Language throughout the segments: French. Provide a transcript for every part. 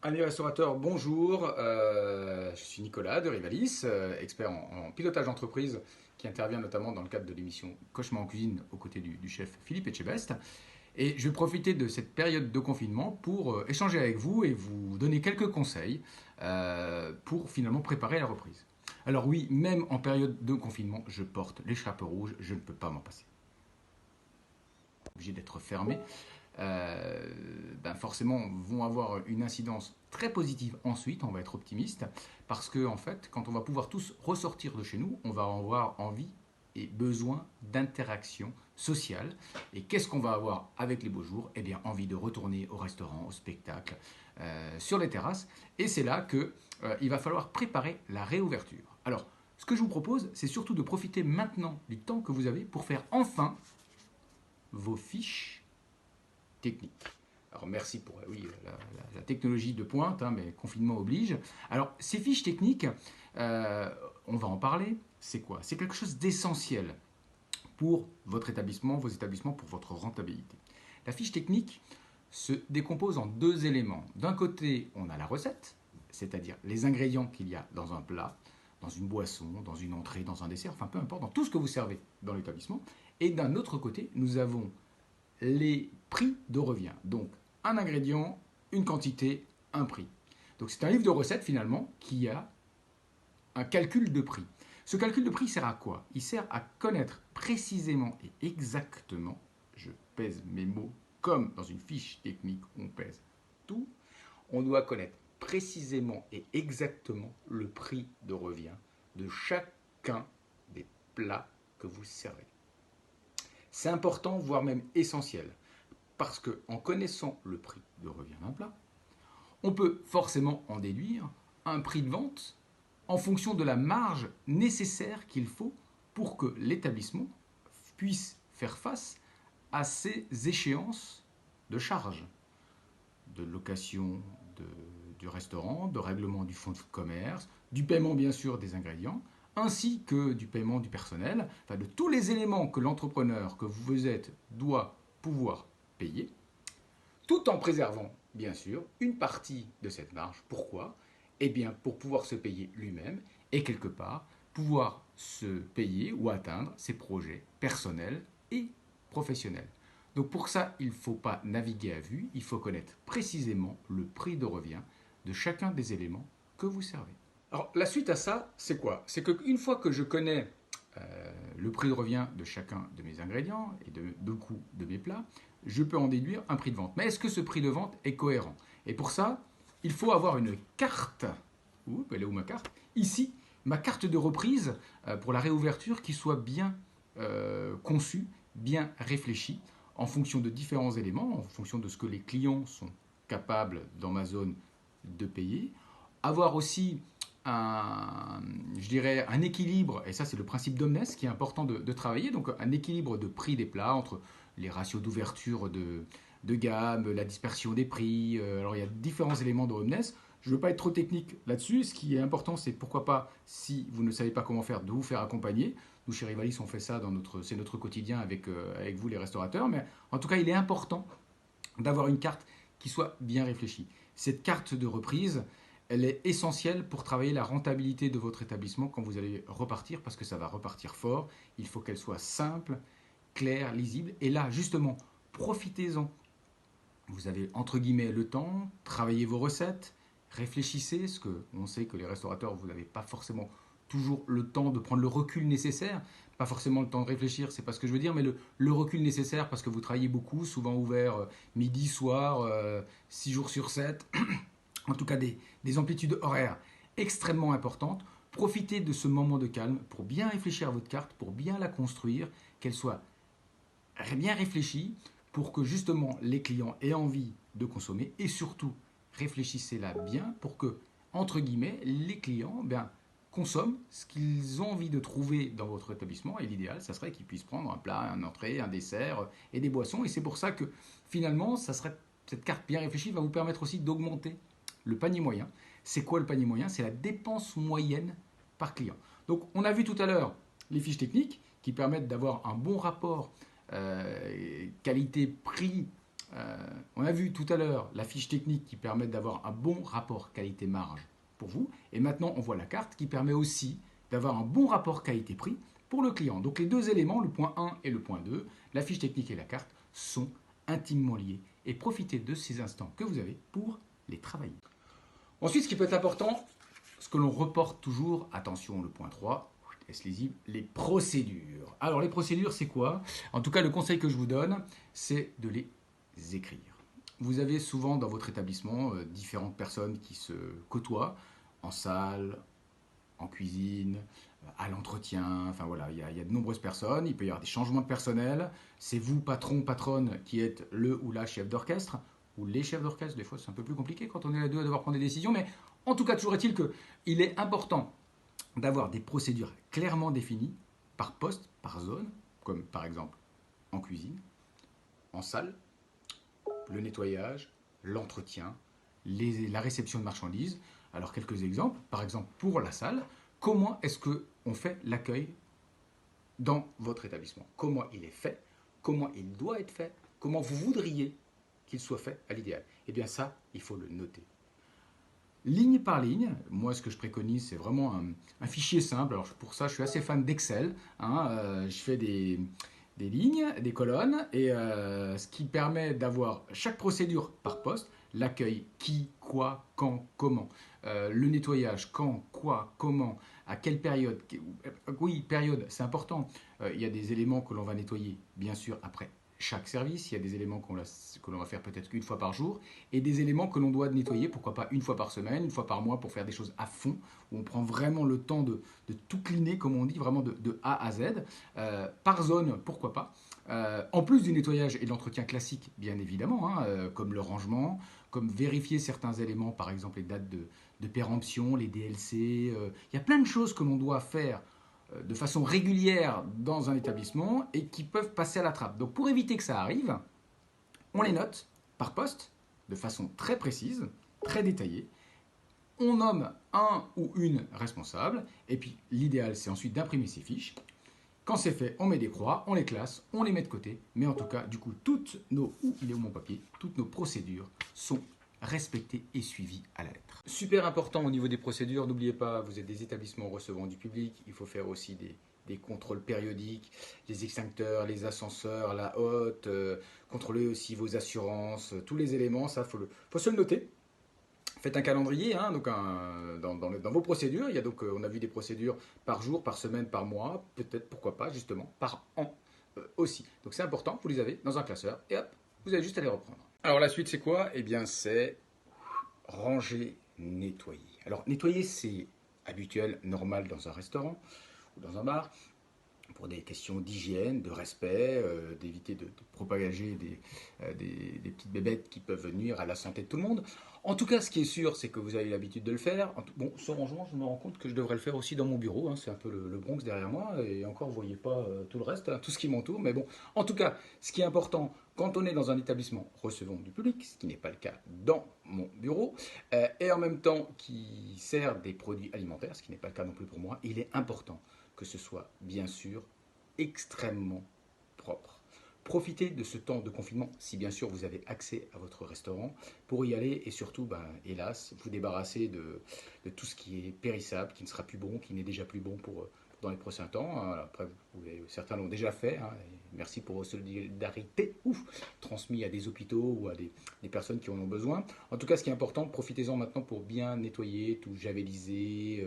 Amis restaurateurs, bonjour. Je suis Nicolas de Rivalis, expert en pilotage d'entreprise qui intervient notamment dans le cadre de l'émission Cauchemar en cuisine aux côtés du chef Philippe Etchebest. Et je vais profiter de cette période de confinement pour échanger avec vous et vous donner quelques conseils pour finalement préparer la reprise. Alors oui, même en période de confinement, je porte les chapeaux rouges, je ne peux pas m'en passer. Obligé d'être fermé. Forcément vont avoir une incidence très positive ensuite, on va être optimiste, parce que en fait, quand on va pouvoir tous ressortir de chez nous, on va avoir envie et besoin d'interaction sociale. Et qu'est-ce qu'on va avoir avec les beaux jours? Eh bien, envie de retourner au restaurant, au spectacle, sur les terrasses. Et c'est là que il va falloir préparer la réouverture. Alors, ce que je vous propose, c'est surtout de profiter maintenant du temps que vous avez pour faire enfin vos fiches technique. Alors merci pour oui, la technologie de pointe, hein, mais confinement oblige. Alors ces fiches techniques, on va en parler. C'est quoi? C'est quelque chose d'essentiel pour votre établissement, vos établissements, pour votre rentabilité. La fiche technique se décompose en deux éléments. D'un côté, on a la recette, c'est-à-dire les ingrédients qu'il y a dans un plat, dans une boisson, dans une entrée, dans un dessert, enfin peu importe, dans tout ce que vous servez dans l'établissement. Et d'un autre côté, nous avons les prix de revient. Donc, un ingrédient, une quantité, un prix. Donc, c'est un livre de recettes finalement qui a un calcul de prix. Ce calcul de prix sert à quoi? Il sert à connaître précisément et exactement, je pèse mes mots comme dans une fiche technique, on pèse tout, on doit connaître précisément et exactement le prix de revient de chacun des plats que vous servez. C'est important, voire même essentiel, parce qu'en connaissant le prix de revient d'un plat, on peut forcément en déduire un prix de vente en fonction de la marge nécessaire qu'il faut pour que l'établissement puisse faire face à ces échéances de charges, de location du restaurant, de règlement du fonds de commerce, du paiement bien sûr des ingrédients, ainsi que du paiement du personnel, enfin de tous les éléments que l'entrepreneur que vous êtes doit pouvoir payer, tout en préservant bien sûr une partie de cette marge. Pourquoi? Eh bien pour pouvoir se payer lui-même et quelque part pouvoir se payer ou atteindre ses projets personnels et professionnels. Donc pour ça, il ne faut pas naviguer à vue, il faut connaître précisément le prix de revient de chacun des éléments que vous servez. Alors la suite à ça, c'est quoi? C'est qu'une fois que je connais le prix de revient de chacun de mes ingrédients et de coût de mes plats, je peux en déduire un prix de vente. Mais est-ce que ce prix de vente est cohérent? Et pour ça, il faut avoir une carte. Ouh, elle est où ma carte? Ici, ma carte de reprise pour la réouverture qui soit bien conçue, bien réfléchie, en fonction de différents éléments, en fonction de ce que les clients sont capables dans ma zone de payer. Avoir aussi je dirais un équilibre, et ça c'est le principe d'Omnes qui est important de travailler, donc un équilibre de prix des plats entre les ratios d'ouverture de gamme, la dispersion des prix. Alors il y a différents éléments de Omnes. Je ne veux pas être trop technique là-dessus. Ce qui est important, c'est pourquoi pas, si vous ne savez pas comment faire, de vous faire accompagner. Nous, chez Rivalis, on fait ça c'est notre quotidien avec vous, les restaurateurs. Mais en tout cas, il est important d'avoir une carte qui soit bien réfléchie. Cette carte de reprise, elle est essentielle pour travailler la rentabilité de votre établissement quand vous allez repartir, parce que ça va repartir fort. Il faut qu'elle soit simple, claire, lisible. Et là, justement, profitez-en. Vous avez entre guillemets le temps, travaillez vos recettes, réfléchissez, parce qu'on sait que les restaurateurs, vous n'avez pas forcément toujours le temps de prendre le recul nécessaire. Pas forcément le temps de réfléchir, c'est pas ce que je veux dire, mais le recul nécessaire parce que vous travaillez beaucoup, souvent ouvert midi, soir, 6 jours sur 7. En tout cas des amplitudes horaires extrêmement importantes. Profitez de ce moment de calme pour bien réfléchir à votre carte, pour bien la construire, qu'elle soit bien réfléchie, pour que justement les clients aient envie de consommer et surtout réfléchissez-la bien pour que, entre guillemets, les clients consomment ce qu'ils ont envie de trouver dans votre établissement et l'idéal, ça serait qu'ils puissent prendre un plat, un entrée, un dessert et des boissons et c'est pour ça que finalement, cette carte bien réfléchie va vous permettre aussi d'augmenter le panier moyen. C'est quoi le panier moyen? C'est la dépense moyenne par client. Donc on a vu tout à l'heure les fiches techniques qui permettent d'avoir un bon rapport qualité-prix On a vu tout à l'heure la fiche technique qui permet d'avoir un bon rapport qualité-marge pour vous. Et maintenant, on voit la carte qui permet aussi d'avoir un bon rapport qualité-prix pour le client. Donc les deux éléments, le point 1 et le point 2, la fiche technique et la carte, sont intimement liés. Et profitez de ces instants que vous avez pour les travailler. Ensuite, ce qui peut être important, ce que l'on reporte toujours, attention, le point 3, est lisible, les procédures. Alors les procédures, c'est quoi? En tout cas, le conseil que je vous donne, c'est de les écrire. Vous avez souvent dans votre établissement différentes personnes qui se côtoient en salle, en cuisine, à l'entretien, enfin voilà, il y a de nombreuses personnes, il peut y avoir des changements de personnel, c'est vous, patron, patronne, qui êtes le ou la chef d'orchestre, ou les chefs d'orchestre, des fois c'est un peu plus compliqué quand on est à deux à devoir prendre des décisions, mais en tout cas, toujours est-il qu'il est important d'avoir des procédures clairement définies par poste, par zone, comme par exemple en cuisine, en salle, le nettoyage, l'entretien, la réception de marchandises. Alors quelques exemples, par exemple pour la salle, comment est-ce qu'on fait l'accueil dans votre établissement? Comment il est fait? Comment il doit être fait? Comment vous voudriez qu'il soit fait à l'idéal? Eh bien ça, il faut le noter. Ligne par ligne, moi ce que je préconise c'est vraiment un fichier simple. Alors pour ça je suis assez fan d'Excel. Je fais des lignes, des colonnes, et ce qui permet d'avoir chaque procédure par poste, l'accueil, qui, quoi, quand, comment, le nettoyage, quand, quoi, comment, à quelle période. Oui, période, c'est important. Il y a des éléments que l'on va nettoyer, bien sûr, après chaque service. Il y a des éléments que l'on va faire peut-être qu'une fois par jour, et des éléments que l'on doit nettoyer, pourquoi pas une fois par semaine, une fois par mois, pour faire des choses à fond, où on prend vraiment le temps de tout cleaner, comme on dit, vraiment de A à Z. Par zone, pourquoi pas. En plus du nettoyage et de l'entretien classique, bien évidemment, comme le rangement, comme vérifier certains éléments, par exemple les dates de péremption, les DLC. Il y a plein de choses que l'on doit faire de façon régulière dans un établissement et qui peuvent passer à la trappe. Donc pour éviter que ça arrive, on les note par poste de façon très précise, très détaillée. On nomme un ou une responsable, et puis l'idéal c'est ensuite d'imprimer ces fiches. Quand c'est fait, on met des croix, on les classe, on les met de côté, mais en tout cas, du coup, il est où mon papier, toutes nos procédures sont respectées et suivies à la lettre. Super important au niveau des procédures, n'oubliez pas, vous êtes des établissements recevant du public, il faut faire aussi des contrôles périodiques, les extincteurs, les ascenseurs, la hotte, contrôler aussi vos assurances, tous les éléments, ça, faut se le noter. Faites un calendrier donc dans vos procédures. Il y a donc, on a vu des procédures par jour, par semaine, par mois, peut-être, pourquoi pas, justement, par an aussi. Donc c'est important, vous les avez dans un classeur, et hop, vous avez juste à les reprendre. Alors la suite, c'est quoi? Eh bien, c'est ranger, nettoyer. Alors nettoyer, c'est habituel, normal dans un restaurant ou dans un bar, pour des questions d'hygiène, de respect, d'éviter de propager des petites bébêtes qui peuvent nuire à la santé de tout le monde. En tout cas, ce qui est sûr, c'est que vous avez l'habitude de le faire. Bon, ce rangement, je me rends compte que je devrais le faire aussi dans mon bureau. C'est un peu le Bronx derrière moi. Et encore, vous ne voyez pas tout le reste, tout ce qui m'entoure. Mais bon, en tout cas, ce qui est important, quand on est dans un établissement recevant du public, ce qui n'est pas le cas dans mon bureau, et en même temps qui sert des produits alimentaires, ce qui n'est pas le cas non plus pour moi, il est important que ce soit bien sûr extrêmement propre. Profitez de ce temps de confinement, si bien sûr vous avez accès à votre restaurant, pour y aller et surtout, hélas, vous débarrasser de tout ce qui est périssable, qui ne sera plus bon, qui n'est déjà plus bon pour dans les prochains temps. Après, certains l'ont déjà fait. Merci pour votre solidarité transmise à des hôpitaux ou à des personnes qui en ont besoin. En tout cas, ce qui est important, profitez-en maintenant pour bien nettoyer, tout javeliser,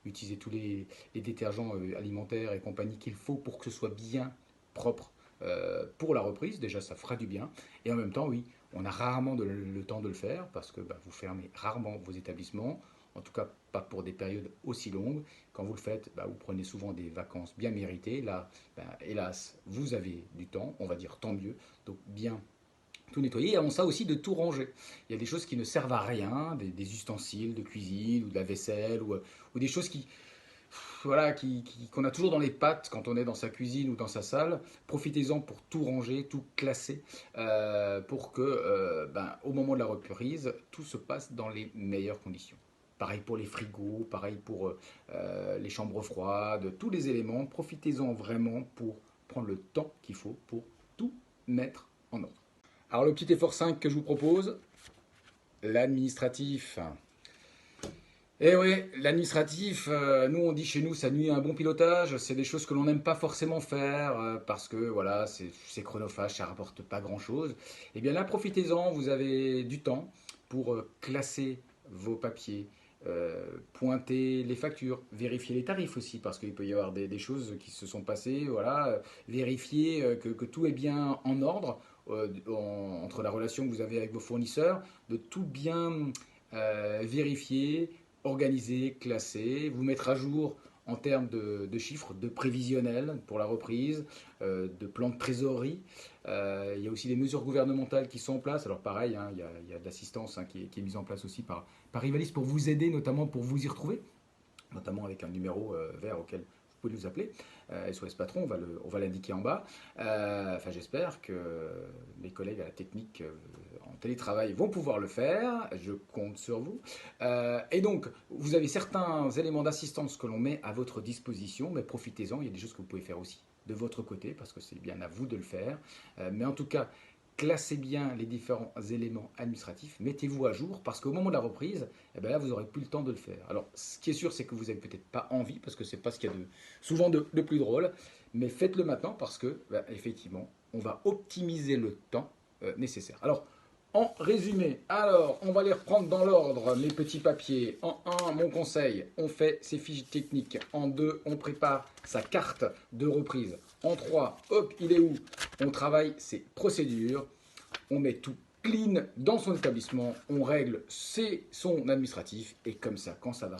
utiliser tous les détergents alimentaires et compagnie qu'il faut pour que ce soit bien propre pour la reprise. Déjà, ça fera du bien. Et en même temps, oui, on a rarement le temps de le faire parce que vous fermez rarement vos établissements. En tout cas, pas pour des périodes aussi longues. Quand vous le faites, vous prenez souvent des vacances bien méritées. Là, hélas, vous avez du temps, on va dire tant mieux. Donc, bien tout nettoyer. Et on ça aussi de tout ranger. Il y a des choses qui ne servent à rien, des ustensiles de cuisine ou de la vaisselle ou des choses qu'on a toujours dans les pattes quand on est dans sa cuisine ou dans sa salle. Profitez-en pour tout ranger, tout classer, pour que, au moment de la reprise, tout se passe dans les meilleures conditions. Pareil pour les frigos, pareil pour les chambres froides, tous les éléments. Profitez-en vraiment pour prendre le temps qu'il faut pour tout mettre en ordre. Alors le petit effort 5 que je vous propose, l'administratif. Eh oui, l'administratif, nous on dit chez nous ça nuit à un bon pilotage, c'est des choses que l'on n'aime pas forcément faire parce que voilà, c'est chronophage, ça rapporte pas grand-chose. Eh bien là, profitez-en, vous avez du temps pour classer vos papiers, pointer les factures, vérifier les tarifs aussi parce qu'il peut y avoir des choses qui se sont passées, voilà, vérifier que tout est bien en ordre entre la relation que vous avez avec vos fournisseurs, de tout bien vérifier, organiser, classer, vous mettre à jour en termes de chiffres, de prévisionnel pour la reprise, de plans de trésorerie. Il y a aussi des mesures gouvernementales qui sont en place. Alors pareil, hein, il y a de l'assistance hein, qui est mise en place aussi par Rivalis pour vous aider, notamment pour vous y retrouver, notamment avec un numéro vert auquel vous pouvez nous appeler. SOS Patron, on va l'indiquer en bas. Enfin, j'espère que mes collègues à la technique en télétravail vont pouvoir le faire. Je compte sur vous. Et donc, vous avez certains éléments d'assistance que l'on met à votre disposition, mais profitez-en. Il y a des choses que vous pouvez faire aussi de votre côté, parce que c'est bien à vous de le faire. Mais en tout cas, classez bien les différents éléments administratifs, mettez-vous à jour, parce qu'au moment de la reprise, eh ben là, vous n'aurez plus le temps de le faire. Alors, ce qui est sûr, c'est que vous n'avez peut-être pas envie, parce que c'est pas ce qu'il y a souvent de plus drôle, mais faites-le maintenant, parce que, ben, effectivement, on va optimiser le temps nécessaire. Alors, en résumé, alors, on va les reprendre dans l'ordre, mes petits papiers. En 1, mon conseil, on fait ses fiches techniques. En 2, on prépare sa carte de reprise. En 3, hop, il est où? On travaille ses procédures. On met tout clean dans son établissement. On règle son administratif. Et comme ça, quand ça va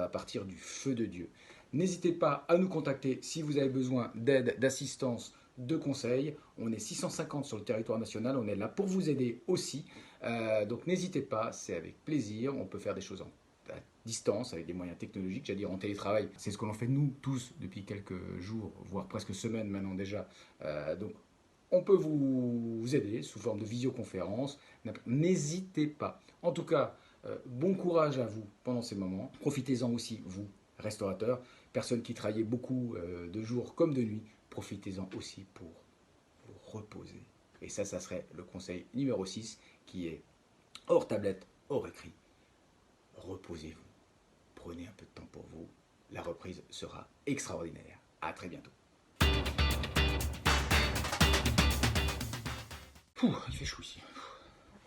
partir du feu de Dieu. N'hésitez pas à nous contacter si vous avez besoin d'aide, d'assistance, de conseils. On est 650 sur le territoire national, on est là pour vous aider aussi. Donc n'hésitez pas, c'est avec plaisir. On peut faire des choses à distance avec des moyens technologiques, j'allais dire en télétravail. C'est ce que l'on fait nous tous depuis quelques jours, voire presque semaines maintenant déjà. Donc on peut vous aider sous forme de visioconférence. N'hésitez pas. En tout cas, bon courage à vous pendant ces moments. Profitez-en aussi, vous, restaurateurs, personnes qui travaillent beaucoup de jour comme de nuit. Profitez-en aussi pour vous reposer. Et ça serait le conseil numéro 6 qui est hors tablette, hors écrit. Reposez-vous. Prenez un peu de temps pour vous. La reprise sera extraordinaire. À très bientôt. Il fait chaud ici.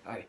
Allez.